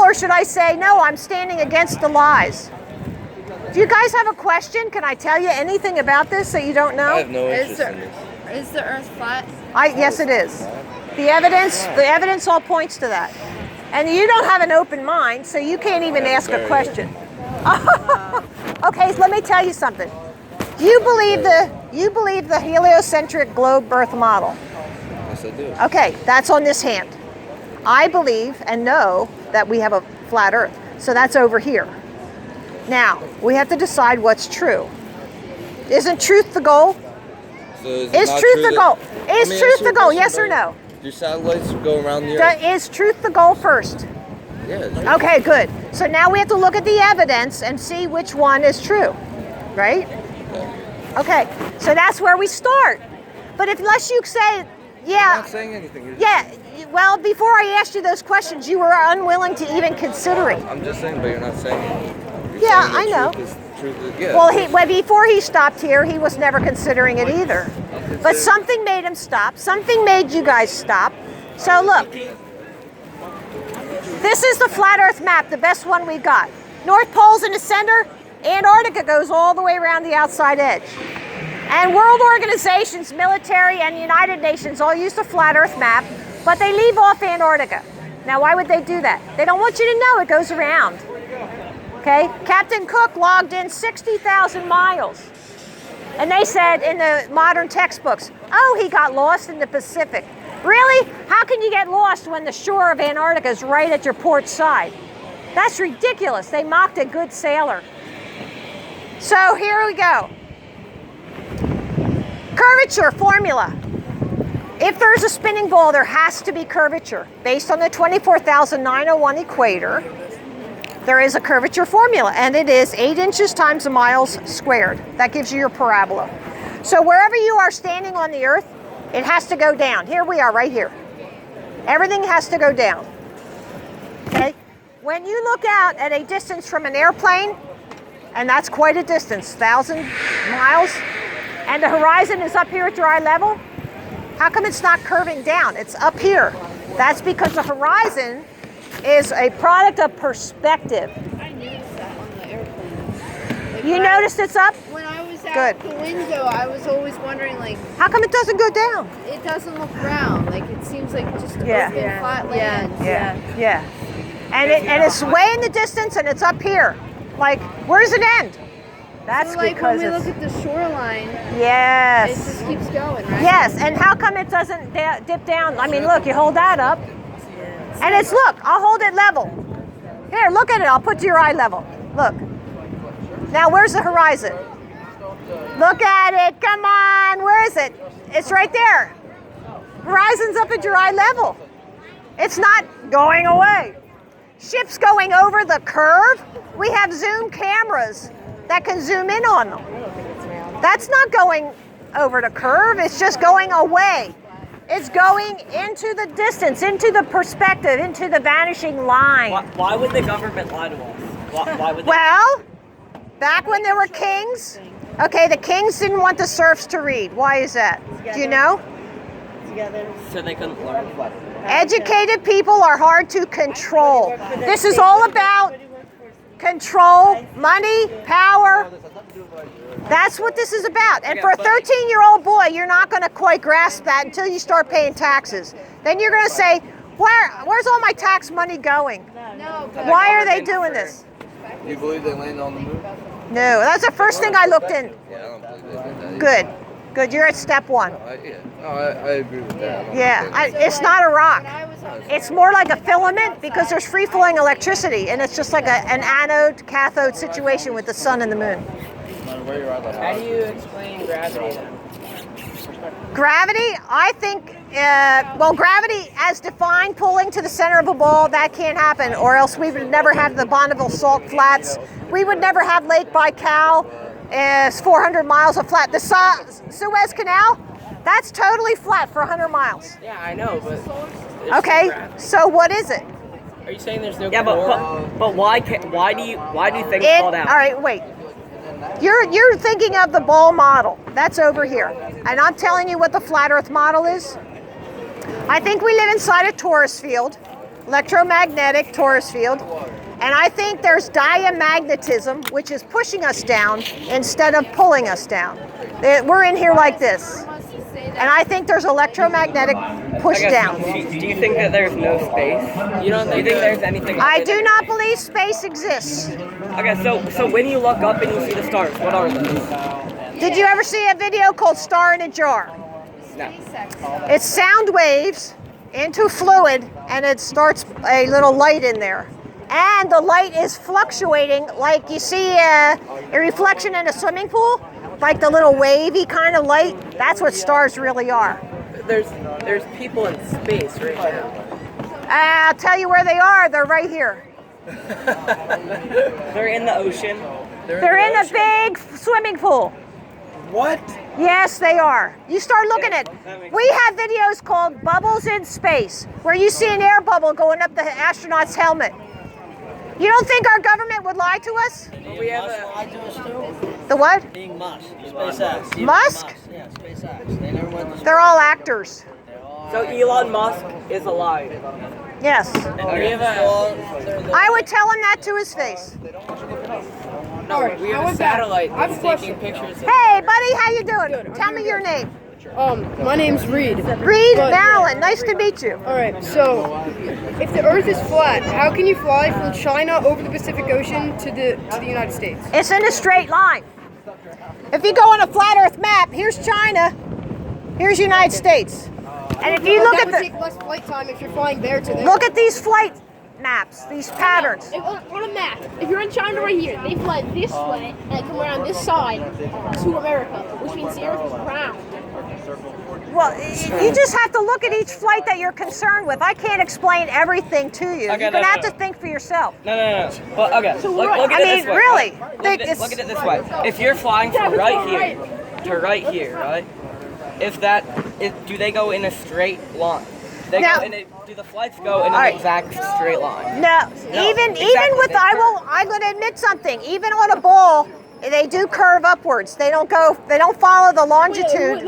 or should I say, no, I'm standing against the lies? Do you guys have a question? Can I tell you anything about this that you don't know? I have no interest in this. Is the Earth flat? Yes, it is. The evidence all points to that. And you don't have an open mind, so you can't even ask a question. Okay, so let me tell you something. You believe the heliocentric globe birth model? Yes, I do. Okay, that's on this hand. I believe and know that we have a flat Earth, so that's over here. Now, we have to decide what's true. Isn't truth the goal? So Is truth the goal? Is truth the goal? Yes or no? Do satellites go around the Earth? Is truth the goal first? Yeah. Okay, good. So now we have to look at the evidence and see which one is true, right? Okay, so that's where we start. But unless you say, You're not saying anything. well, before I asked you those questions, you were unwilling to even consider it. I'm just saying, but you're not saying it. You're Yeah, saying I know. Truth is, yeah. Well, before he stopped here, he was never considering it either. But something made him stop. Something made you guys stop. So look, this is the flat Earth map, the best one we've got. North Pole's in the center. Antarctica goes all the way around the outside edge. And world organizations, military, and United Nations all use the flat Earth map, but they leave off Antarctica. Now, why would they do that? They don't want you to know it goes around. Okay? Captain Cook logged in 60,000 miles. And they said in the modern textbooks, oh, he got lost in the Pacific. Really? How can you get lost when the shore of Antarctica is right at your port side? That's ridiculous. They mocked a good sailor. So here we go. Curvature formula. If there's a spinning ball, there has to be curvature. Based on the 24,901 equator, there is a curvature formula, and it is 8 inches times the miles squared. That gives you your parabola. So wherever you are standing on the Earth, it has to go down. Here we are, right here. Everything has to go down. Okay? When you look out at a distance from an airplane, and that's quite a distance, 1,000 miles, and the horizon is up here at your eye level, how come it's not curving down? It's up here. That's because the horizon is a product of perspective. I noticed that on the airplane. Like You noticed it's up? when I was out Good. the window, I was always wondering, like, How come it doesn't go down? it doesn't look round. Like, it seems like just open, Yeah. flat land. Yeah. And it's way in the distance, and it's up here. Like, where does it end? That's So, like, because when we it's... look at the shoreline, it Yes. just keeps going, right? Yes, and how come it doesn't dip down? I mean, look, you hold that up, and it's, look, I'll hold it level. Here, look at it. I'll put to your eye level. Look. Now, where's the horizon? Look at it. Come on. Where is it? It's right there. Horizon's up at your eye level. It's not going away. Ships going over the curve, we have zoom cameras that can zoom in on them. That's not going over the curve, it's just going away. It's going into the distance, into the perspective, into the vanishing line. Why would the government lie to us? Why would they? Well, back when there were kings, okay, the kings didn't want the serfs to read. Why is that? Do you know? So they couldn't learn. Educated people are hard to control. This is all about control, money, power. That's what this is about. And for a 13-year-old boy, you're not going to quite grasp that until you start paying taxes. Then you're going to say, where's all my tax money going? No, but Why are they doing this? You believe they landed on the moon? No, that's the first thing I looked in. Yeah, I don't believe they did that. Good. Good, you're at step one. I agree with that. I don't Yeah, think they- it's not a rock. when I was on It's more like a filament because there's free-flowing electricity, and it's just like an anode-cathode situation with the sun and the moon. How do you explain gravity then? Gravity, I think, well, gravity as defined, pulling to the center of a ball, that can't happen, or else we would never have the Bonneville Salt Flats. We would never have Lake Baikal. It's 400 miles of flat. The Suez Canal, that's totally flat for 100 miles. Yeah, I know, but Okay, so what is it? are you saying there's no core? But why do you think It, fall down? all right, wait. You're thinking of the ball model. That's over here. And I'm telling you what the flat Earth model is. I think we live inside a torus field. electromagnetic torus field. And I think there's diamagnetism, which is pushing us down instead of pulling us down. We're in here like this. And I think there's electromagnetic push down. Do you think that there's no space? You don't think there's anything? I do not believe space exists. Okay, so when you look up and you see the stars, what are those? Did you ever see a video called Star in a Jar? No. It's sound waves into fluid, and it starts a little light in there. And the light is fluctuating like you see a reflection in a swimming pool, like the little wavy kind of light. That's what stars really are. There's people in space right now. I'll tell you where they are. They're right here. They're in the ocean. They're in a big swimming pool. What? Yes, they are. You start looking at it. We have videos called Bubbles in Space, where you see an air bubble going up the astronaut's helmet. You don't think our government would lie to us? We have The what? Being Musk, SpaceX. Musk? Yeah, SpaceX. They never went to They're all actors. So Elon Musk is alive. Yes. we have a I would tell him that to his face. we have a satellite that's taking pictures. Hey, buddy, how you doing? Tell me your name. My name's Reed. Reed Valen. Nice to meet you. All right, so if the Earth is flat, how can you fly from China over the Pacific Ocean to the United States? It's in a straight line. If you go on a flat Earth map, here's China, here's United States. And if you look that at would take less flight time if you're flying there to there. look at these flight maps, these patterns. On a map, if you're in China right here, they fly this way and come around this side to America, which means the Earth is round. Well, you just have to look at each flight that you're concerned with. I can't explain everything to you. You're going to have to think for yourself. No. But okay, look at I it mean, this way. really, Look at it this way. If you're flying from right here to right here, right? Do they go in a straight line? Do the flights go in an exact straight line? No, even with I'm going to admit something. Even on a ball, they do curve upwards. They don't follow the longitude.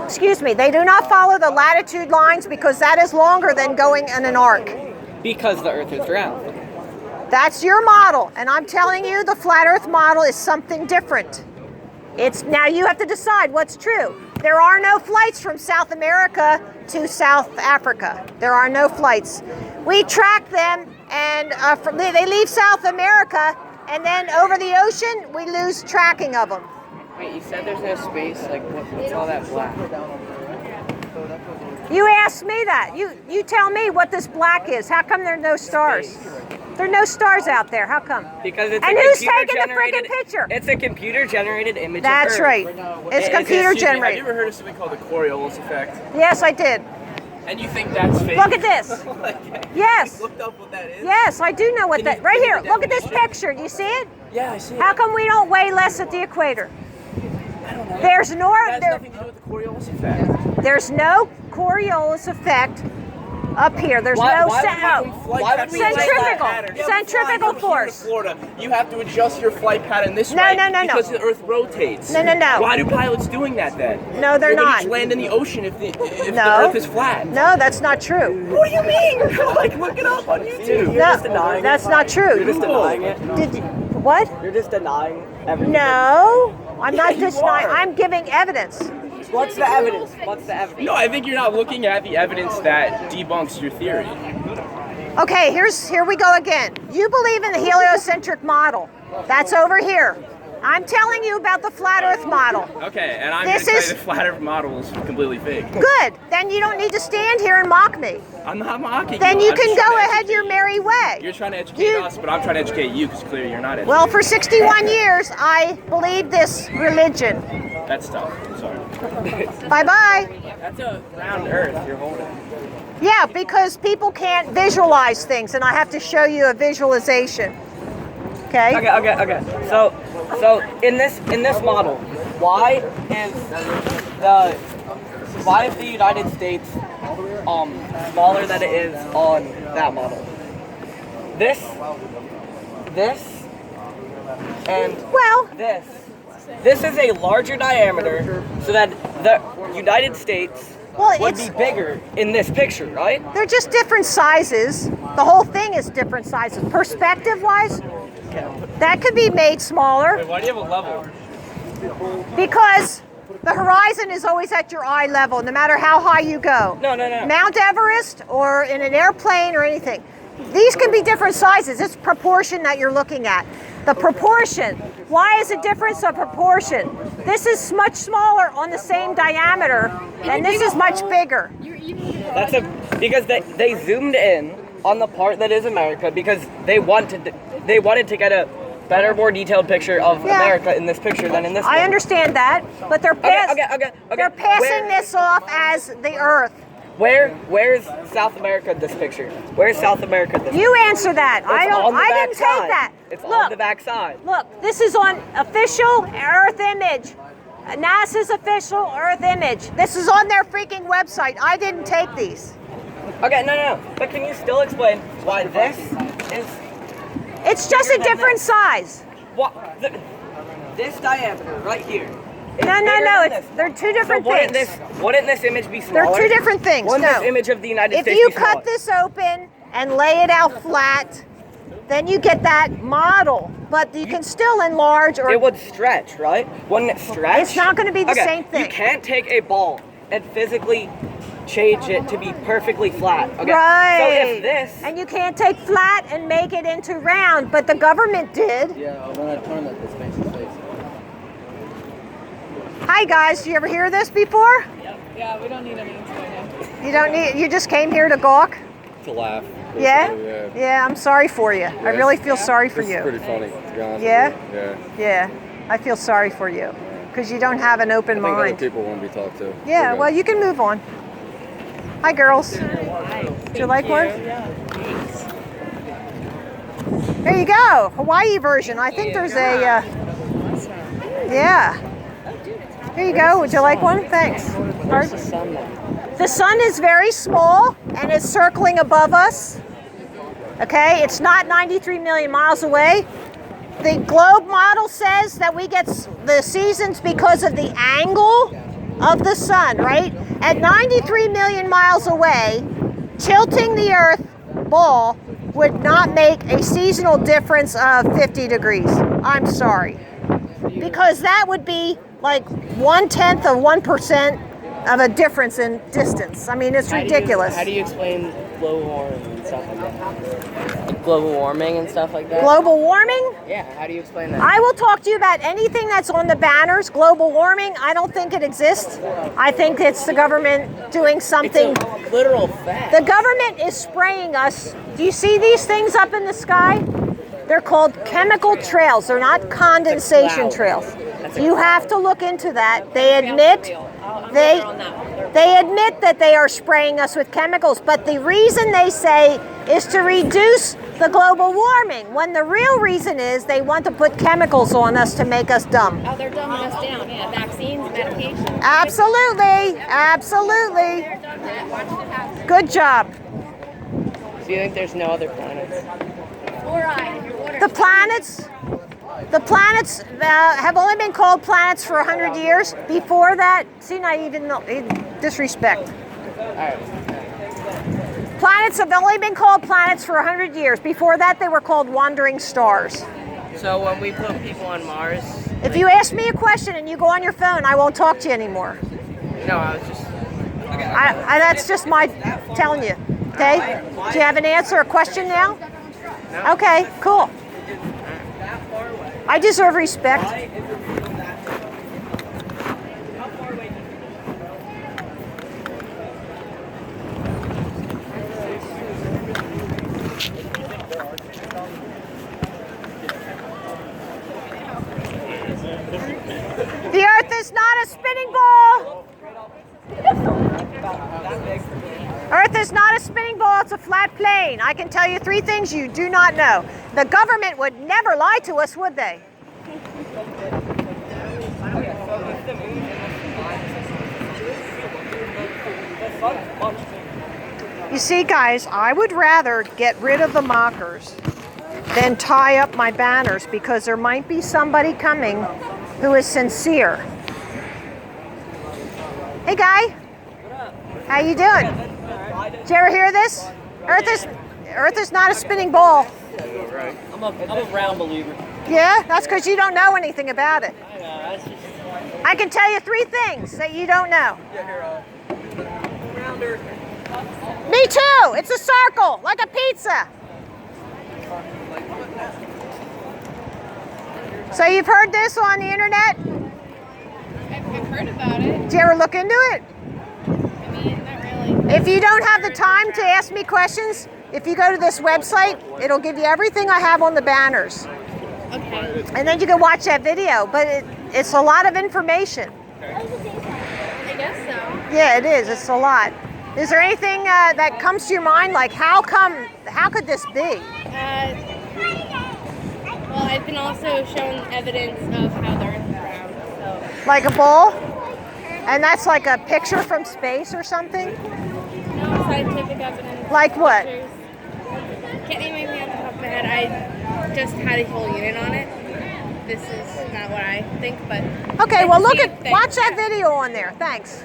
Excuse me. They do not follow the latitude lines because that is longer than going in an arc. Because the Earth is round. That's your model, and I'm telling you, the flat Earth model is something different. Now you have to decide what's true. There are no flights from South America to South Africa. There are no flights. We track them, and they leave South America, and then over the ocean, we lose tracking of them. Wait, you said there's no space? Like, what's all that black? You asked me that. You tell me what this black is. How come there are no stars? There are no stars out there. How come? Because it's and a who's computer taking the generated friggin' picture? It's a computer-generated image. That's of Earth. right. It's computer Have you generated. ever heard of something called the Coriolis effect? Yes, I did. And you think that's fake? Look at this. Yes. You looked up what that is? Yes, I do know what that. Right here. Look at this picture. Do you see it? Yeah, I see How it. come we don't weigh less at the equator? I don't know. There's That has no nothing to do with the Coriolis effect. there's no Coriolis effect up here. There's no centrifugal force. Florida, you have to adjust your flight pattern this No, way no, because the Earth rotates. No. Why do pilots doing that then? No, they're They would not. each land in the ocean if the No. Earth is flat. No, that's not true. What do you mean? Like, look it up on YouTube. No, that's not true. You're just denying it. What? You're just denying everything. No, I'm not you denying. are. I'm giving evidence. What's the evidence? What's the evidence? No, I think you're not looking at the evidence that debunks your theory. Okay, here we go again. You believe in the heliocentric model. That's over here. I'm telling you about the flat Earth model. Okay, and I'm going to say the flat Earth model is completely fake. Good. Then you don't need to stand here and mock me. I'm not mocking Then you. you I'm can just trying go to ahead educate your you. merry way. You're trying to educate us, but I'm trying to educate you because clearly you're not educated. Well, for 61 years, I believed this religion. That's tough. I'm sorry. Bye-bye. That's a round Earth you're holding. Yeah, because people can't visualize things, and I have to show you a visualization. Okay? Okay. So in this model, why is the United States smaller than it is on that model? This, and Well, this is a larger diameter, so that the United States Well, would be bigger in this picture, right? they're just different sizes. The whole thing is different sizes. Perspective-wise, that could be made smaller. Wait, why do you have a level? Because the horizon is always at your eye level, no matter how high you go. No. Mount Everest or in an airplane or anything. These can be different sizes. It's proportion that you're looking at. The proportion. Why is it difference of proportion? This is much smaller on the same diameter, and this is much bigger. That's because they zoomed in on the part that is America because they wanted to get a better, more detailed picture of America in this picture than in this one. I understand that, but they're they're passing this off as the Earth. Where's South America in this picture? Where's South America in this You answer that. I didn't take that. It's Look, on the back side. Look, this is on official Earth image. NASA's official Earth image. This is on their freaking website. I didn't take these. Okay, no. But can you still explain why this is? It's just a different size. What? This diameter right here. No. They're two different things. Wouldn't this image be smaller? They're two different things. Wouldn't No. this image of the United States If you be smaller? cut this open and lay it out flat, then you get that model. But you can still enlarge or... It would stretch, right? Wouldn't it stretch? It's not going to be the same thing. You can't take a ball and physically change it to be perfectly flat. Okay. Right. So if this... And you can't take flat and make it into round, but the government did. Yeah, when I turn that, this face is face. Hi guys, do you ever hear this before? Yeah, we don't need any explanation. You just came here to gawk? To laugh. Yeah? Yeah. Yeah, I'm sorry for you. I really feel sorry for you. It's pretty funny, to be honest. Yeah? with you. Yeah. Yeah, I feel sorry for you because you don't have an open I think mind. other people want to be talked to. Yeah, Okay. well, you can move on. Hi, girls. Do you like one? There you go, Hawaii version. I think there's a, yeah. Here you go. Would you like one? Thanks. The sun is very small and it's circling above us. Okay, it's not 93 million miles away. The globe model says that we get the seasons because of the angle of the sun, right? At 93 million miles away, tilting the Earth ball would not make a seasonal difference of 50 degrees. I'm sorry. Because that would be like 1/10 of 1% of a difference in distance. I mean, it's ridiculous. How do you explain global warming and stuff like that? Global warming and stuff like that? Global warming? Yeah, how do you explain that? I will talk to you about anything that's on the banners. Global warming, I don't think it exists. I think it's the government doing something. It's a literal fact. The government is spraying us. Do you see these things up in the sky? They're called chemical trails. They're not condensation trails. You have to look into that. They admit that they are spraying us with chemicals, but the reason they say is to reduce the global warming, when the real reason is they want to put chemicals on us to make us dumb. Oh, they're dumbing us down. Yeah, vaccines, medication. Absolutely, absolutely. Good job. So you think there's no other planets? The planets have only been called planets for 100 years. Before that, see, not even disrespect. Planets have only been called planets for 100 years. Before that, they were called wandering stars. So when we put people on Mars... If you ask me a question and you go on your phone, I won't talk to you anymore. No, I was just... That's just my telling you, okay? Do you have an answer, a question now? No. Okay, cool. I deserve respect. The Earth is not a spinning ball. Earth is not a spinning ball, it's a flat plane. I can tell you 3 things you do not know. The government would never lie to us, would they? You see, guys, I would rather get rid of the mockers than tie up my banners because there might be somebody coming who is sincere. Hey, guy. How you doing? Did you ever hear this? Earth is not a spinning ball. I'm a round believer. Yeah, that's because you don't know anything about it. I know, that's just... I can tell you 3 things that you don't know. Me too. It's a circle, like a pizza. So you've heard this on the internet? I've heard about it. Did you ever look into it? I mean, not really. If you don't have the time to ask me questions, if you go to this website, it'll give you everything I have on the banners. Okay. And then you can watch that video, but it's a lot of information. I guess so. Yeah, it is. It's a lot. Is there anything that comes to your mind, like how could this be? Well, I've been also shown evidence of how the Earth is round, so. Like a ball? And that's like a picture from space or something? No scientific evidence. Like what? Pictures. Can't name anything off the top of my head. I just had a whole unit on it. This is not what I think, but. Okay, well watch that video on there. Thanks.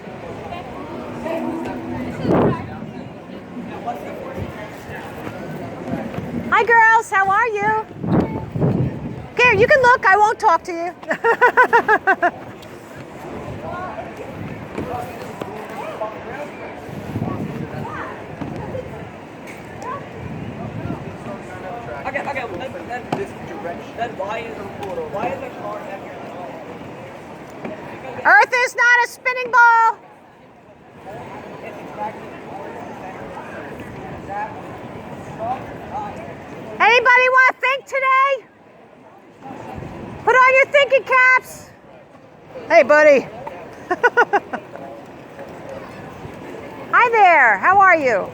Hi girls, how are you? Here, you can look, I won't talk to you. Okay, this direction. Then why is the portal? Why is the car back here? Earth is not a spinning ball. Anybody want to think today? Put on your thinking caps. Hey, buddy. Hi there. How are you?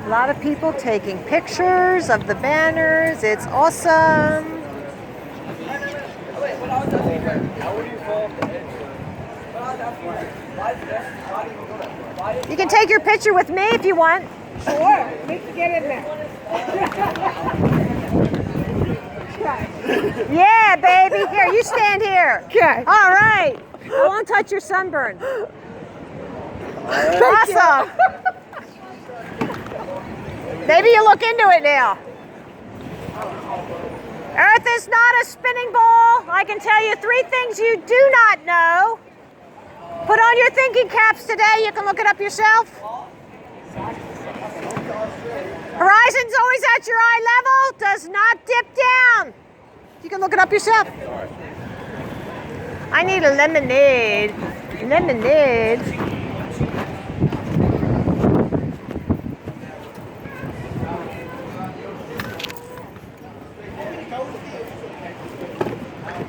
A lot of people taking pictures of the banners. It's awesome. You can take your picture with me if you want. Sure. We can get in there. Yeah, baby. Here, you stand here. Okay. All right. I won't touch your sunburn. Awesome. Maybe you look into it now. Earth is not a spinning ball. I can tell you 3 things you do not know. Put on your thinking caps today. You can look it up yourself. Horizon's always at your eye level. Does not dip down. You can look it up yourself. I need a lemonade. Lemonade.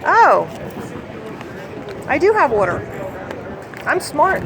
Oh, I do have water. I'm smart.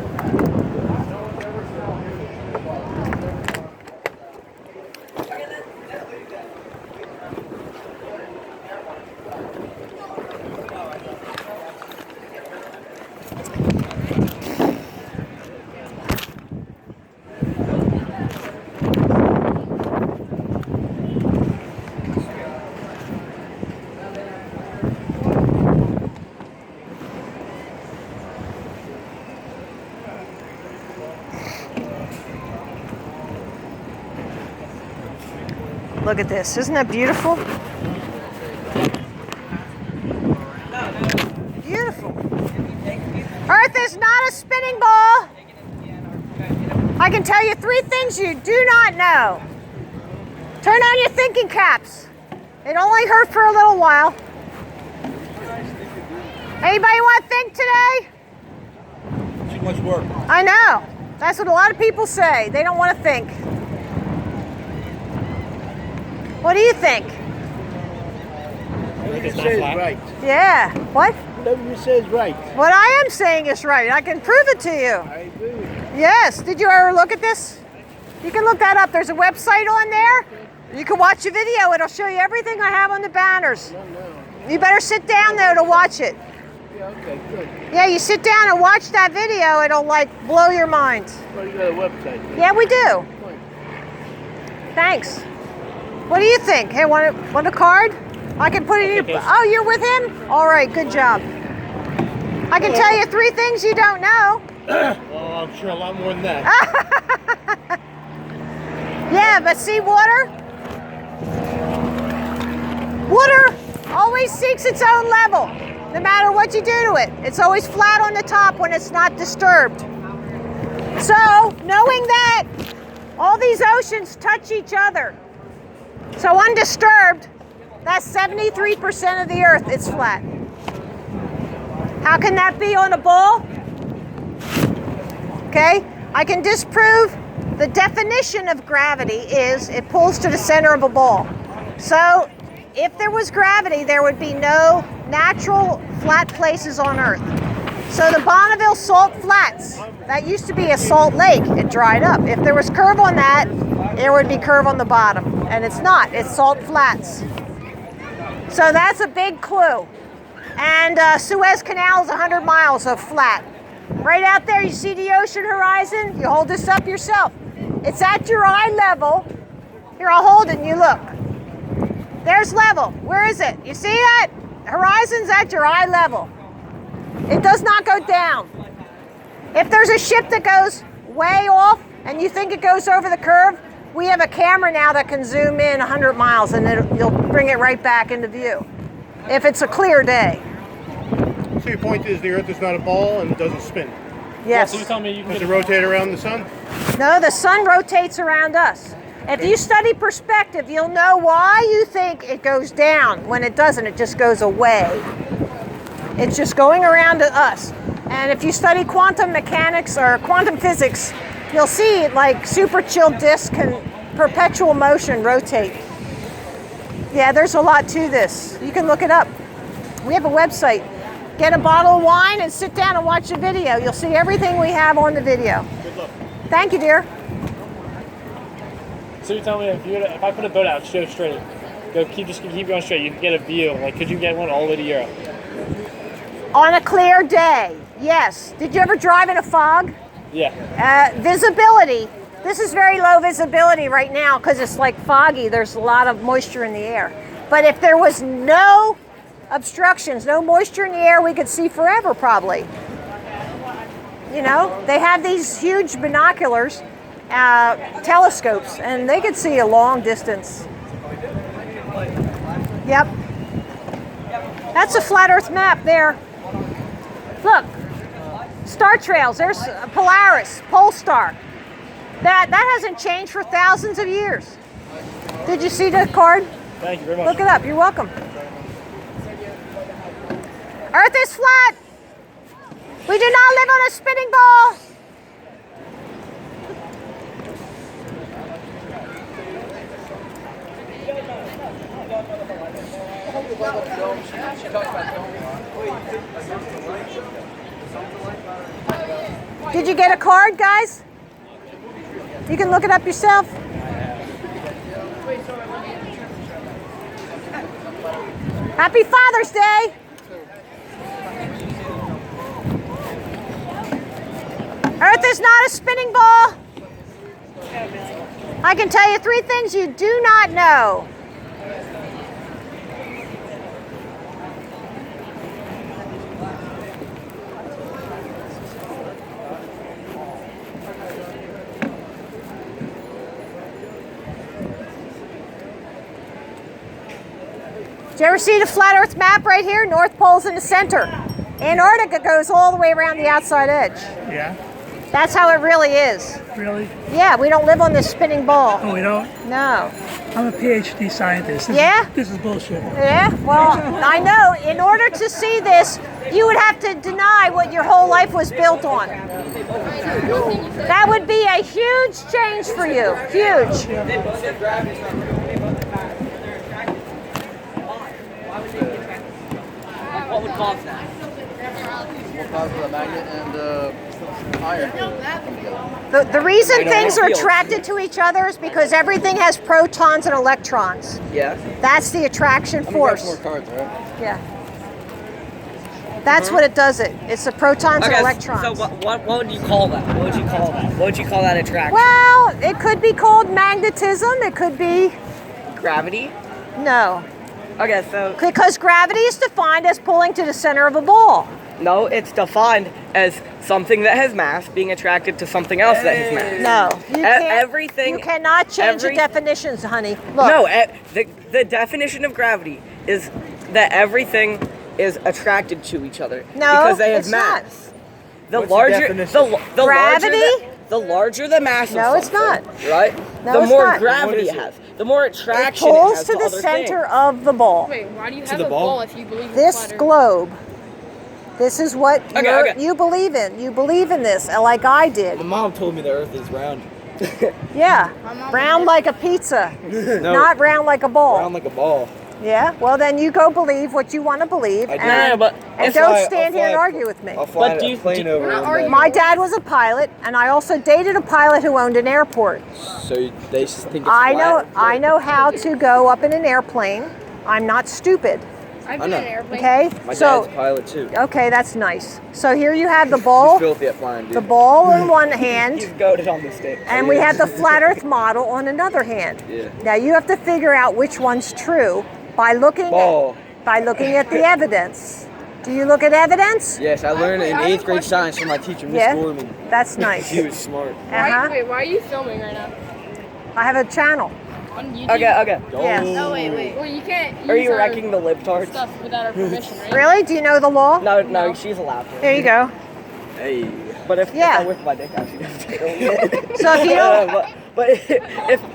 Look at this. Isn't that beautiful? Beautiful. Earth is not a spinning ball. I can tell you 3 things you do not know. Turn on your thinking caps. It only hurt for a little while. Anybody want to think today? Too much work. I know. That's what a lot of people say. They don't want to think. What do you think? Whatever you say is right. Yeah. What? Whatever you say is right. What I am saying is right. I can prove it to you. I agree with you. Yes. Did you ever look at this? You can look that up. There's a website on there. You can watch a video. It'll show you everything I have on the banners. You better sit down though to watch it. Okay, good. Yeah, you sit down and watch that video, it'll like blow your mind. Well, you got a website. Yeah, we do. Thanks. What do you think? Hey, want a card? I can put it in your... Oh, you're with him? All right, good job. I can tell you 3 things you don't know. Oh, I'm sure a lot more than that. Yeah, but see, water always seeks its own level, no matter what you do to it. It's always flat on the top when it's not disturbed. So, knowing that all these oceans touch each other, so undisturbed, that's 73% of the Earth, it's flat. How can that be on a ball? Okay, I can disprove the definition of gravity is it pulls to the center of a ball. So if there was gravity, there would be no natural flat places on Earth. So the Bonneville Salt Flats, that used to be a salt lake, it dried up. If there was curve on that, there would be curve on the bottom. And it's not, it's salt flats. So that's a big clue. And Suez Canal is 100 miles of flat. Right out there, you see the ocean horizon? You hold this up yourself. It's at your eye level. Here, I'll hold it and you look. There's level. Where is it? You see that? Horizon's at your eye level. It does not go down. If there's a ship that goes way off and you think it goes over the curve, we have a camera now that can zoom in 100 miles and you'll bring it right back into view. If it's a clear day. So your point is the Earth is not a ball and it doesn't spin. Yes. So you tell me you can... Does it rotate around the sun? No, the sun rotates around us. If you study perspective, you'll know why you think it goes down when it doesn't. It just goes away. It's just going around to us. And if you study quantum mechanics or quantum physics, you'll see like super chilled disk can perpetual motion rotate. Yeah, there's a lot to this. You can look it up. We have a website. Get a bottle of wine and sit down and watch the video. You'll see everything we have on the video. Good luck. Thank you, dear. So you tell me if I put a boat out, go straight, just keep going straight, you can get a view. Like, could you get one all the way to Europe? On a clear day, yes. Did you ever drive in a fog? Yeah. Visibility. This is very low visibility right now because it's like foggy. There's a lot of moisture in the air. But if there was no obstructions, no moisture in the air, we could see forever probably. You know, they have these huge binoculars, telescopes, and they could see a long distance. Yep. That's a flat Earth map there. Look, star trails. There's Polaris, Pole Star. That hasn't changed for thousands of years. Did you see the card? Thank you very much. Look it up. You're welcome. Earth is flat. We do not live on a spinning ball. Did you get a card, guys? You can look it up yourself. Happy Father's Day. Earth is not a spinning ball. I can tell you 3 things you do not know. Did you ever see the flat Earth map right here? North Pole's in the center. Antarctica goes all the way around the outside edge. Yeah. That's how it really is. Really? Yeah, we don't live on this spinning ball. Oh, we don't? No. I'm a PhD scientist. This is bullshit. Yeah? Well, I know. In order to see this, you would have to deny what your whole life was built on. That would be a huge change for you. Huge. What would cause that? What causes the magnet and iron? The reason things are attracted to each other is because everything has protons and electrons. Yeah. That's the attraction force. More cards, right? Yeah. That's what it does. It's the protons and Okay, electrons. so what would you call that? What would you call that? What would you call that attraction? Well, it could be called magnetism. It could be Gravity? no, Okay, so because gravity is defined as pulling to the center of a ball. no, it's defined as something that has mass being attracted to something else that has mass. No, you can't. Everything. You cannot change the every- definitions, honey. Look. No, the definition of gravity is that everything is attracted to each other No, because they have it's not. mass. The What's the larger definition? the Gravity? the larger the mass of No, it's something, not. right? No, the it's more not. gravity What it is has, the more It attraction it pulls has to the other center things. of the ball. Wait, why do you To have the a ball? ball if you believe in This flat Earth? globe. This is what Okay, you're- okay. you believe in. You believe in this, like I did. My mom told me the Earth is round. Yeah, mom round did. like a pizza, No, not round like a ball. round like a ball. Yeah. Well, then you go believe what you want to believe, I do. and, No, but and if don't I- stand I'll here and fly- argue with me. I'll fly But do a you- plane do- over We're not one arguing. day. My dad was a pilot, and I also dated a pilot who owned an airport. So they just think it's I know. flat? I know how to go up in an airplane. I'm not stupid. I've I been know. in an airplane. Okay. My So dad's a pilot too. okay, that's nice. So here you have the He's ball, filthy at flying, dude. the ball in one hand. He's goaded on the stick. And we have the flat Earth model on another hand. Yeah. Now you have to figure out which one's true by looking Ball. at the evidence. Do you look at evidence? Yes, I learned it in I have a 8th grade question. science from my teacher, Miss Yeah. Gorman. That's nice. She was smart. Uh-huh. Wait, why are you filming right now? I have a channel. On YouTube? Okay. Yeah. No, wait. Well, you can't use Are you our wrecking the libtards? stuff without our permission, right? Really? Do you know the law? No, she's allowed to. There you go. Hey. But if Yeah. I whip my dick out, she doesn't. So if you don't but if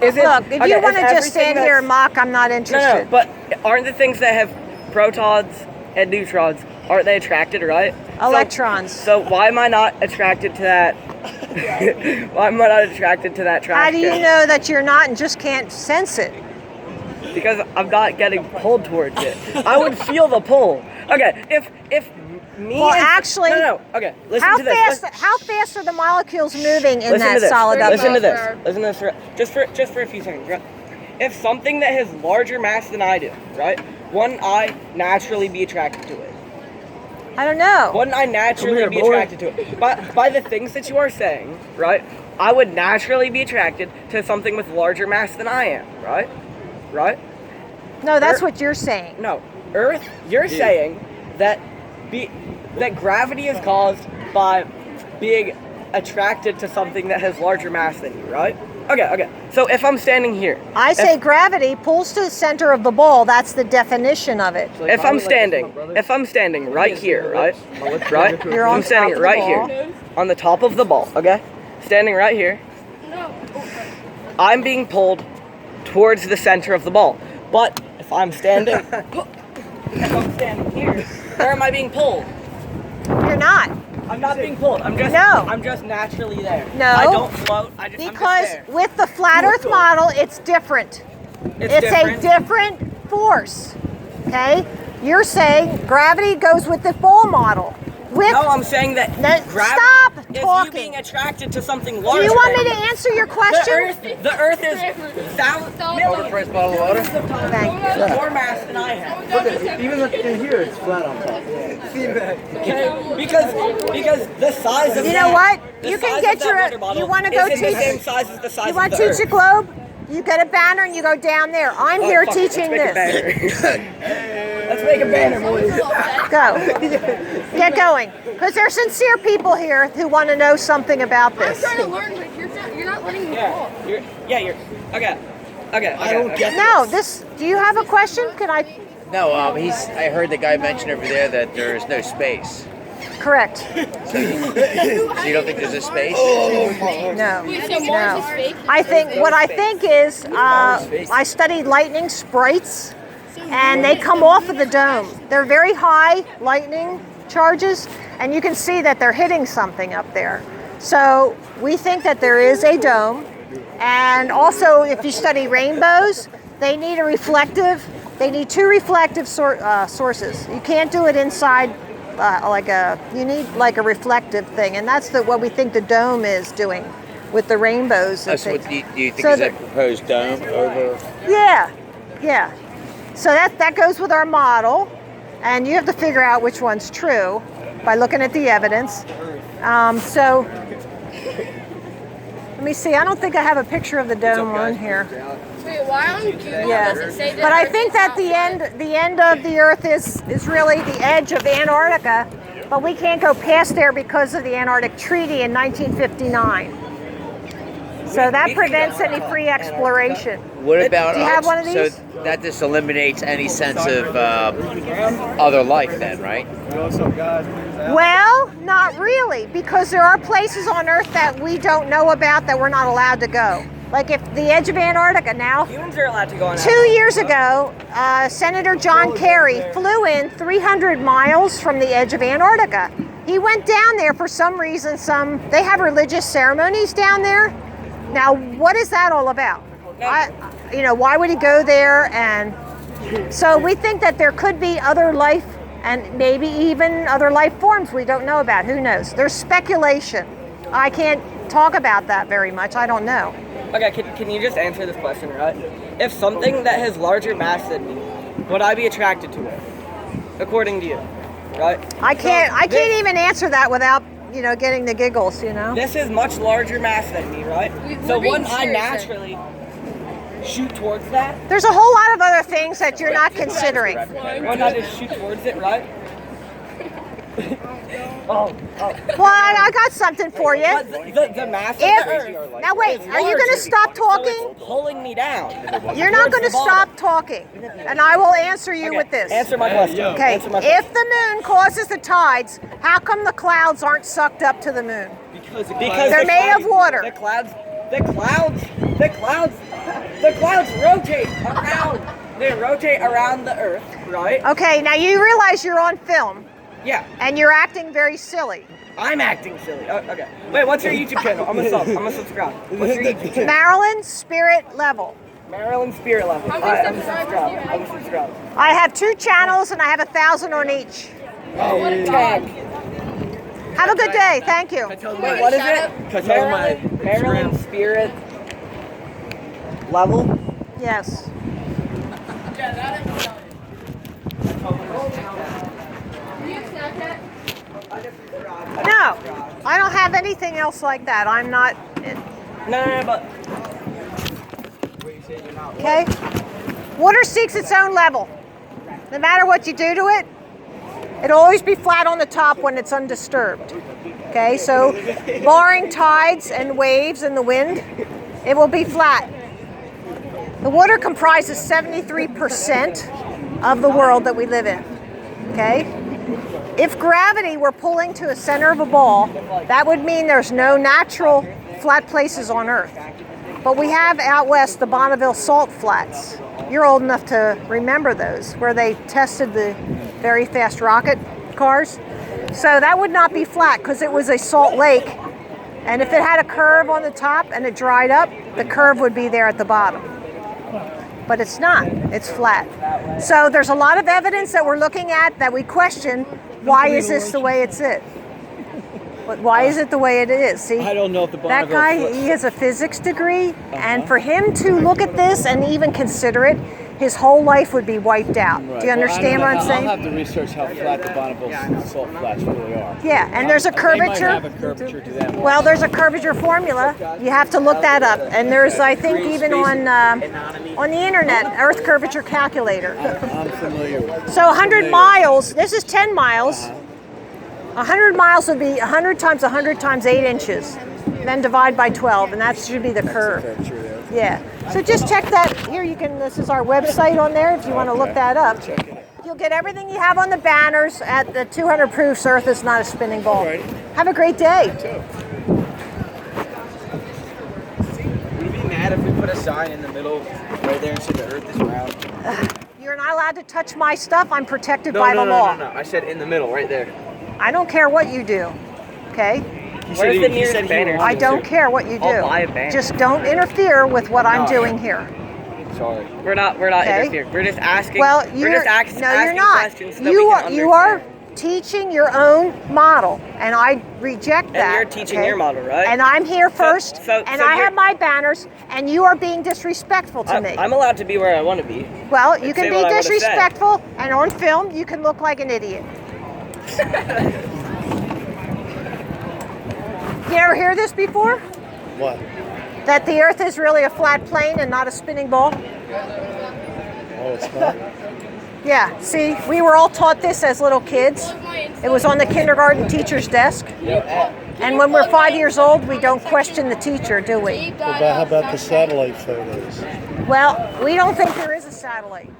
is it look, if okay, you want to is just stand everything here and that's- mock, I'm not No, interested. but aren't the things that have protons and neutrons, aren't they attracted, right? Electrons. So why am I not attracted to that? Why am I not attracted to that trash How do you can? know that you're not and just can't sense it? Because I'm not getting pulled towards it. I would feel the pull. Okay, if me Well, and, actually, no. Okay, listen How to this. fast? How fast are the molecules moving in Listen that to this. solid Listen to object? this. Listen to this. Just for a few seconds. Right? If something that has larger mass than I do, right? Wouldn't I naturally be attracted to it? I don't know. Wouldn't I naturally here, be boy. attracted to it? By the things that you are saying, right? I would naturally be attracted to something with larger mass than I am, right? Right? No, that's what you're saying. No, Earth. You're saying that that gravity is caused by being attracted to something that has larger mass than you, right? Okay. So if I'm standing here, I say gravity pulls to the center of the ball. That's the definition of it. if I'm standing right here, right? Right? You're I'm on standing top of the right ball. here, on the top of the ball. Okay, standing right here. I'm being pulled towards the center of the ball. But if I'm standing here, where am I being pulled? You're not. I'm not being pulled. I'm just naturally there. No. I don't float. I'm just Because there. with the flat Earth model, it's different. It's a different force. Okay? You're saying gravity goes with the ball model. With No, I'm saying that No, gravity stop is talking. you being attracted to something Do larger. you want me than to you. answer your question? The Earth is Overpriced bottle of water. Thank you. more mass than I have. Even in here, it's flat on top. Okay? Because the size of You know what? the You can size get of that your. water bottle You want to go is in the teach? same size as the size You want of to the teach a Earth. globe? You get a banner and you go down there. I'm here Fuck it, teaching let's make this. a banner. Let's make a banner, boys. Go. Get going. Because there's sincere people here who want to know something about I'm this. trying to learn, but you're not letting me talk. You're okay. I don't get No, this. Do you have a question? Can I? No, I heard the guy mention over there that there's no space. Correct. So you don't think there's a space? No. Wait, so Mars is No. fake? I think what I think is I studied lightning sprites, and they come off of the dome. They're very high lightning charges, and you can see that they're hitting something up there. So we think that there is a dome, and also if you study rainbows, they need a reflective. They need two reflective sources. You can't do it inside. You need like a reflective thing, and that's what we think the dome is doing with the rainbows. And So what things. do you think So is the- a proposed dome over? Yeah. So that goes with our model, And you have to figure out which one's true by looking at the evidence. So let me see. I don't think I have a picture of the dome on here. Wait, why on Google Yeah, does it say that? but I think that the end of the Earth is really the edge of Antarctica, but we can't go past there because of the Antarctic Treaty in 1959. So that prevents any free exploration. What about? Do you have one of these? So that just eliminates any sense of other life, then, right? Well, not really, because there are places on Earth that we don't know about that we're not allowed to go. Like if the edge of Antarctica now. Humans are allowed to go on. 2 years ago, Senator John Kerry flew in 300 miles from the edge of Antarctica. He went down there for some reason. They have religious ceremonies down there. Now, what is that all about? Why would he go there? And so we think that there could be other life and maybe even other life forms we don't know about. Who knows? There's speculation. I can't talk about that very much. I don't know. Okay, can you just answer this question, right? If something that has larger mass than me, would I be attracted to it? According to you, right? I can't even answer that without getting the giggles. This is much larger mass than me, right? So wouldn't I naturally shoot towards that? There's a whole lot of other things that you're not considering. Wouldn't I just shoot towards it, right? Oh. Well, I got something for you. The mass of the Earth. Now wait, are you going to stop talking? So it's pulling me down. You're not going to stop talking, and I will answer you with this. Answer my question. Okay, if the moon causes the tides, how come the clouds aren't sucked up to the moon? Because they're made of water. The clouds rotate around. They rotate around the Earth, right? Okay, now you realize you're on film. Yeah. And you're acting very silly. I'm acting silly. Oh, okay. Wait, what's your YouTube channel? I'm gonna subscribe. What's your YouTube channel? Maryland Spirit Level. Maryland Spirit Level. I'm subscribed. I have 2 channels and I have 1,000 on each. Tag. Have a good day. Thank you. Wait, what is it? Maryland Spirit Level? Yes. No, I don't have anything else like that. I'm not. No, but. Okay. Water seeks its own level. No matter what you do to it, it'll always be flat on the top when it's undisturbed. Okay, so barring tides and waves and the wind, it will be flat. The water comprises 73% of the world that we live in. Okay? If gravity were pulling to a center of a ball, that would mean there's no natural flat places on Earth. But we have out west the Bonneville Salt Flats. You're old enough to remember those, where they tested the very fast rocket cars. So that would not be flat because it was a salt lake. And if it had a curve on the top and it dried up, the curve would be there at the bottom. But it's not, it's flat. So there's a lot of evidence that we're looking at that we question, why is this the way it's it? But why is it the way it is? See, I don't know if the that guy, he has a physics degree, and for him to look at this and even consider it, his whole life would be wiped out. Right. Do you understand what I'm saying? I'll have to research how flat the Bonneville Salt Flats really are. Yeah, and there's a curvature. They might have a curvature to them. Well, there's a curvature formula. You have to look that up. And there's, I think, even on the internet, Earth curvature calculator. I'm familiar with it. So 100 miles, this is 10 miles. 100 miles would be 100 times 100 times 8 inches. Then divide by 12, and that should be the curve. Yeah. So just check that. Here you can, this is our website on there if you want to look that up. You'll get everything you have on the banners at the 200 Proofs Earth is Not a Spinning Ball. Have a great day. Would you be mad if we put a sign in the middle right there and said the Earth is round? You're not allowed to touch my stuff. I'm protected by the law. No. I said in the middle, right there. I don't care what you do. Okay? Where's the nearest banner? I don't care what you do. I'll buy a banner. Just don't interfere with what I'm doing here. Sorry. We're not Okay. interfering. We're just asking. Well, we're just asking no, you're not. questions so that we can You are teaching your own model, and I reject that. And you're teaching your model, right? And I'm here first, and I you're- have my banners, and you are being disrespectful to me. I'm allowed to be where I want to be. Well, you and can say be what I wanna say. disrespectful, and on film, you can look like an idiot. You ever hear this before? What? That the Earth is really a flat plane and not a spinning ball? Oh, it's not? Yeah, see, we were all taught this as little kids. It was on the kindergarten teacher's desk. And when we're 5 years old, we don't question the teacher, do we? How about the satellite photos? Well, we don't think there is a satellite.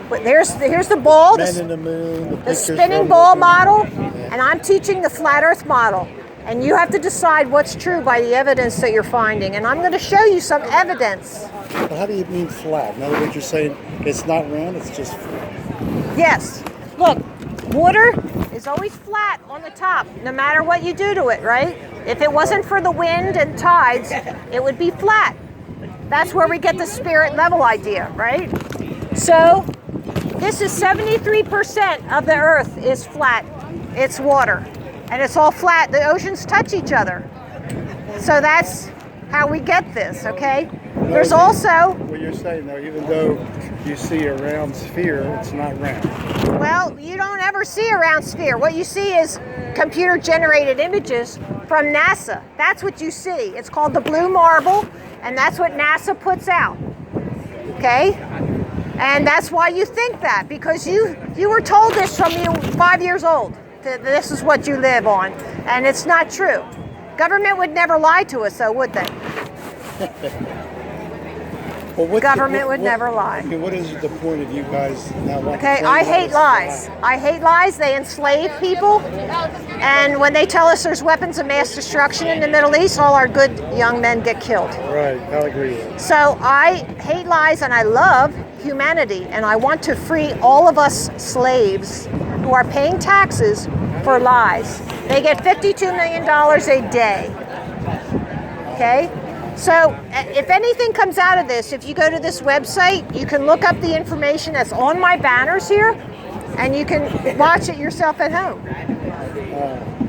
But here's the ball, Men in the moon, the the pictures spinning from ball the- model, and I'm teaching the flat Earth model. And you have to decide what's true by the evidence that you're finding. And I'm going to show you some evidence. Well, how do you mean flat? In other words, you're saying it's not round, it's just flat. Yes. Look, water is always flat on the top, no matter what you do to it, right? If it wasn't for the wind and tides, it would be flat. That's where we get the spirit level idea, right? So, this is 73% of the Earth is flat. It's water. And it's all flat. The oceans touch each other. So that's how we get this, okay? There's also... What you're saying, though, even though you see a round sphere, it's not round. Well, you don't ever see a round sphere. What you see is computer-generated images from NASA. That's what you see. It's called the blue marble, and that's what NASA puts out, okay? And that's why you think that, because you were told this from you 5 years old. This is what you live on, and it's not true. Government would never lie to us, though, would they? Well, Government would never lie. I mean, what is the point of you guys now wanting Okay, to I claim hate that lies. I hate lies. They enslave people. And when they tell us there's weapons of mass destruction in the Middle East, all our good young men get killed. Right, I'll agree with that. So I hate lies and I love humanity. And I want to free all of us slaves who are paying taxes for lies. They get $52 million a day. Okay? So if anything comes out of this, if you go to this website, you can look up the information that's on my banners here, and you can watch it yourself at home.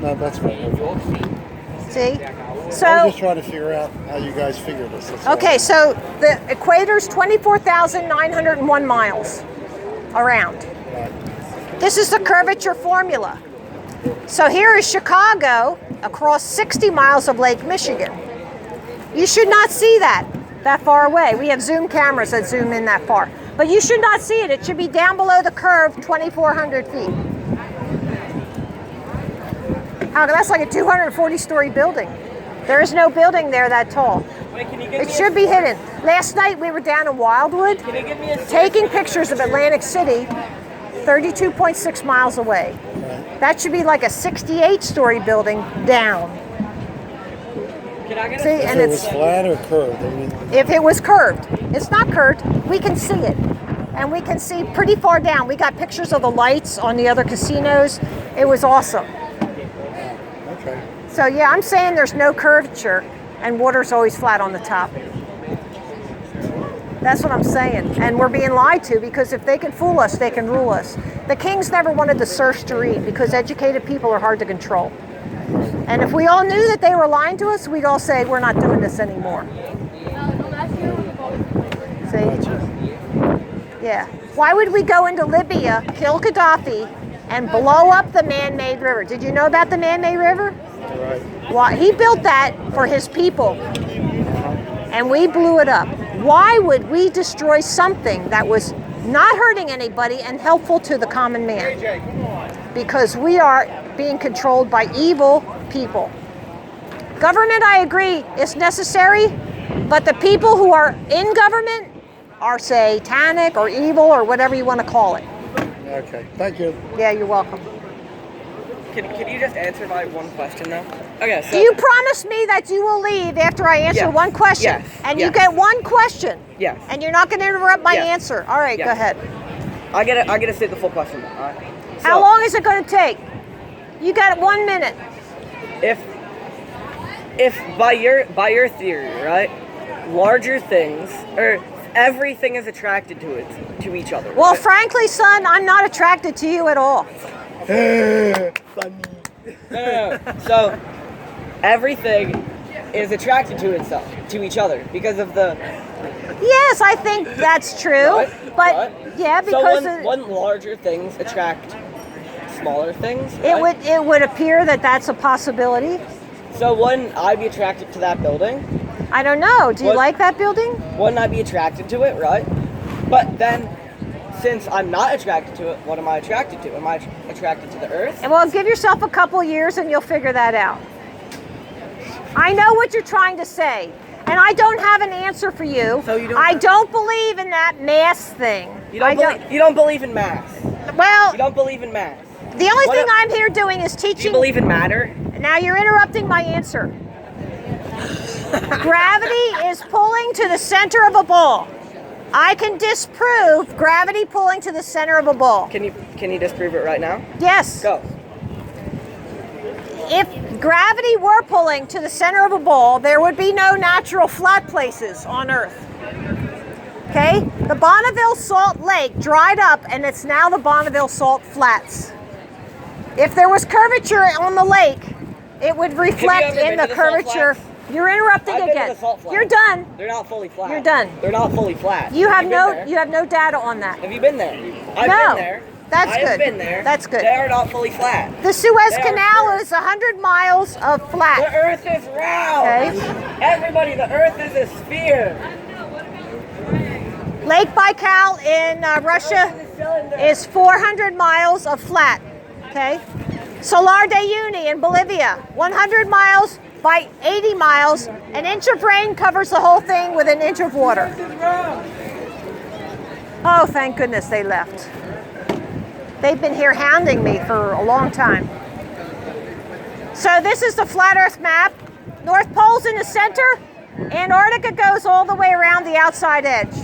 No, that's fine. See? I So, was just trying to figure out how you guys figure this. That's all. okay, so the equator's 24,901 miles around. This is the curvature formula. So here is Chicago across 60 miles of Lake Michigan. You should not see that far away. We have zoom cameras that zoom in that far. But you should not see it. It should be down below the curve, 2,400 feet. That's like a 240-story building. There is no building there that tall. It should be hidden. Last night we were down in Wildwood taking pictures of Atlantic City, 32.6 miles away. That should be like a 68-story building down. See, If and it it's was flat or curved, I mean, if it was curved. It's not curved. We can see it. And we can see pretty far down. We got pictures of the lights on the other casinos. It was awesome. okay. So yeah, I'm saying there's no curvature and water's always flat on the top. That's what I'm saying. And we're being lied to, because if they can fool us, they can rule us. The kings never wanted the serfs to read, because educated people are hard to control. And if we all knew that they were lying to us, we'd all say, we're not doing this anymore. See? Yeah. Why would we go into Libya, kill Gaddafi, and blow up the man-made river? Did you know about the man-made river? Right. Why? He built that for his people, and we blew it up. Why would we destroy something that was not hurting anybody and helpful to the common man? Because we are being controlled by evil people. Government, I agree, is necessary, but the people who are in government are satanic or evil or whatever you want to call it. Okay, thank you. Yeah, you're welcome. Can you just answer my one question though? Okay, so Do you promise me that you will leave after I answer Yes. one question? Yes. And Yes. you get one question? Yes. And you're not going to interrupt my Yes. answer? All right, Yes. go ahead. I get to say the full question. All right. How So, long is it going to take? You got 1 minute. If by your theory, right, larger things or everything is attracted to each other. Well, right? frankly, son, I'm not attracted to you at all. No. So everything is attracted to itself, to each other, because of the. Yes, I think that's true. Right? But Right? yeah, So because when larger things attract smaller things, it would appear that that's a possibility. So wouldn't I be attracted to that building? I don't know. Do you like that building? Wouldn't I be attracted to it, right? But then, since I'm not attracted to it, what am I attracted to? Am I attracted to the Earth? And well, give yourself a couple years and you'll figure that out. I know what you're trying to say, and I don't have an answer for you. So you don't. I don't believe in that mass thing. You don't believe in mass. Well, you don't believe in mass. The only thing I'm here doing is teaching. Do you believe in matter? Now you're interrupting my answer. Gravity is pulling to the center of a ball. I can disprove gravity pulling to the center of a ball. Can you disprove it right now? Yes. Go. If gravity were pulling to the center of a ball, there would be no natural flat places on Earth. Okay? The Bonneville Salt Lake dried up and it's now the Bonneville Salt Flats. If there was curvature on the lake, it would reflect in the curvature. You're interrupting again. You're done. They're not fully flat. You're done. They're not fully flat. You have no data on that. Have you been there? I've been there. That's good. I've been there. That's good. They are not fully flat. The Suez Canal is 100 miles of flat. The Earth is round. Okay. Everybody, the Earth is a sphere. Lake Baikal in Russia is 400 miles of flat. Okay. Salar de Uyuni in Bolivia, 100 miles by 80 miles. An inch of rain covers the whole thing with an inch of water. Oh, thank goodness they left. They've been here hounding me for a long time. So this is the flat Earth map. North Pole's in the center. Antarctica goes all the way around the outside edge.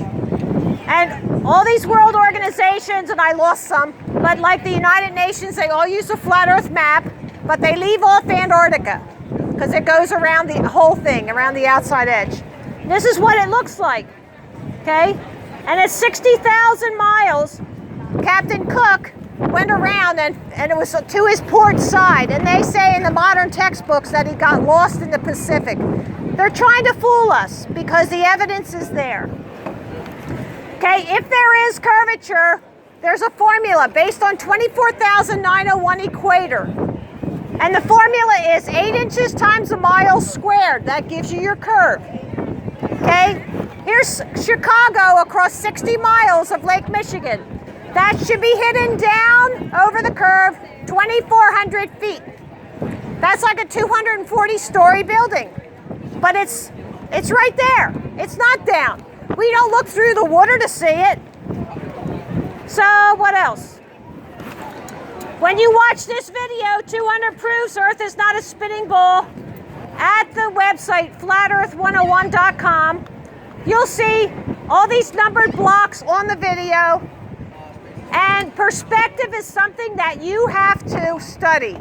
And all these world organizations, and I lost some, but like the United Nations, they all use a flat Earth map, but they leave off Antarctica because it goes around the whole thing, around the outside edge. This is what it looks like, okay? And at 60,000 miles, Captain Cook went around and it was to his port side, and they say in the modern textbooks that he got lost in the Pacific. They're trying to fool us because the evidence is there. Okay, if there is curvature, there's a formula based on 24,901 equator. And the formula is 8 inches times a mile squared. That gives you your curve. Okay, here's Chicago across 60 miles of Lake Michigan. That should be hidden down over the curve 2,400 feet. That's like a 240-story building. But it's right there. It's not down. We don't look through the water to see it. So what else? When you watch this video, 200 Proofs Earth is not a spinning ball, at the website flatearth101.com, you'll see all these numbered blocks on the video. And perspective is something that you have to study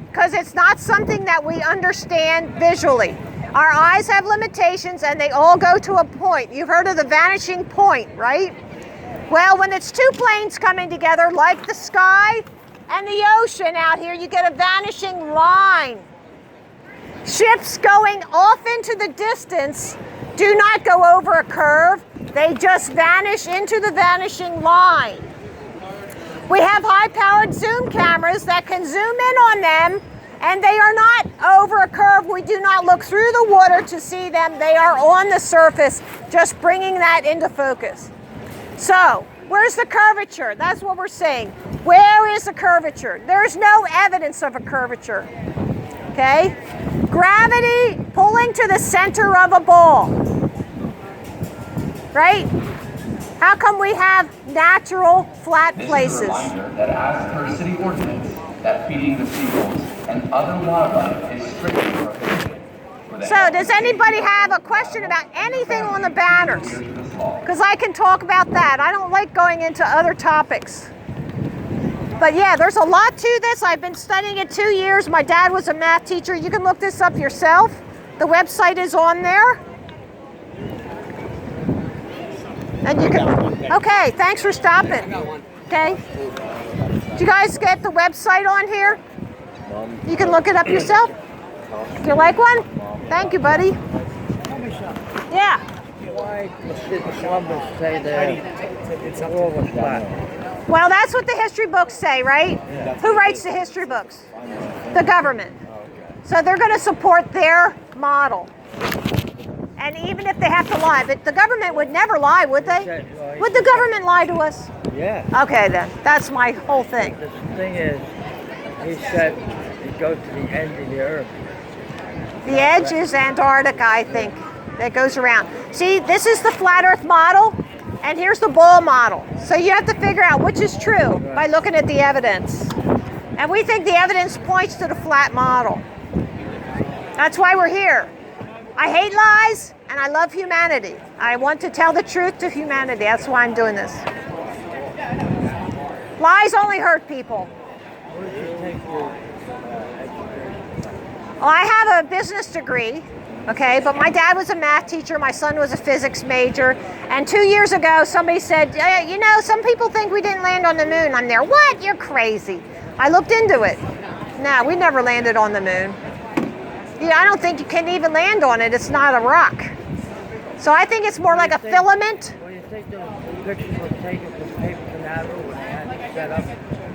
because it's not something that we understand visually. Our eyes have limitations and they all go to a point. You've heard of the vanishing point, right? Well, when it's two planes coming together, like the sky and the ocean out here, you get a vanishing line. Ships going off into the distance do not go over a curve. They just vanish into the vanishing line. We have high-powered zoom cameras that can zoom in on them, and they are not over a curve. We do not look through the water to see them. They are on the surface, just bringing that into focus. So, where's the curvature? That's what we're saying. Where is the curvature? There's no evidence of a curvature, okay? Gravity pulling to the center of a ball, right? How come we have natural flat places? This is a reminder that as per city ordinance, that feeding the seagulls and other wildlife is strictly prohibited. So does anybody have a question about anything on the banners? Because I can talk about that. I don't like going into other topics. But yeah, there's a lot to this. I've been studying it 2 years. My dad was a math teacher. You can look this up yourself. The website is on there. And you can. Okay, thanks for stopping. Okay. Do you guys get the website on here? You can look it up yourself. Do you like one? Thank you, buddy. Yeah. Why did Columbus say that it's all was flat? Well, that's what the history books say, right? Who writes the history books? The government. So they're going to support their model. And even if they have to lie, but the government would never lie, would they? Would the government lie to us? Yeah. Okay, then. That's my whole thing. The thing is, he said it goes to the end of the earth. The edge is Antarctica, I think, that goes around. See, this is the flat earth model, and here's the ball model. So you have to figure out which is true by looking at the evidence. And we think the evidence points to the flat model. That's why we're here. I hate lies, and I love humanity. I want to tell the truth to humanity. That's why I'm doing this. Lies only hurt people. Well, I have a business degree, okay, but my dad was a math teacher, my son was a physics major, and 2 years ago somebody said, you know, some people think we didn't land on the moon. I'm there, what? You're crazy. I looked into it. No, we never landed on the moon. Yeah, I don't think you can even land on it. It's not a rock. So I think it's more like a filament. Well, you think those pictures were taken from Cape Canaveral when they had it set up?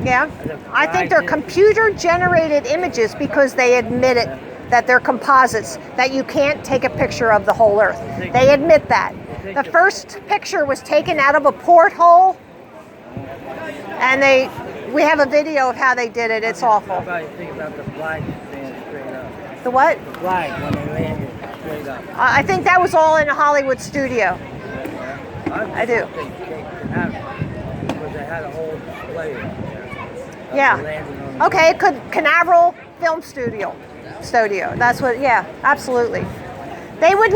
Yeah, I think they're computer-generated images because they admitted that they're composites, that you can't take a picture of the whole Earth. They admit that. The first picture was taken out of a porthole, and we have a video of how they did it. It's awful. How about you think about the flag being straight up? The what? The flag when they landed straight up. I think that was all in a Hollywood studio. I do. Think Cape Canaveral because they had a whole display up there. Yeah. Okay, it could Canaveral Film Studio. That's what. Yeah, absolutely. They would.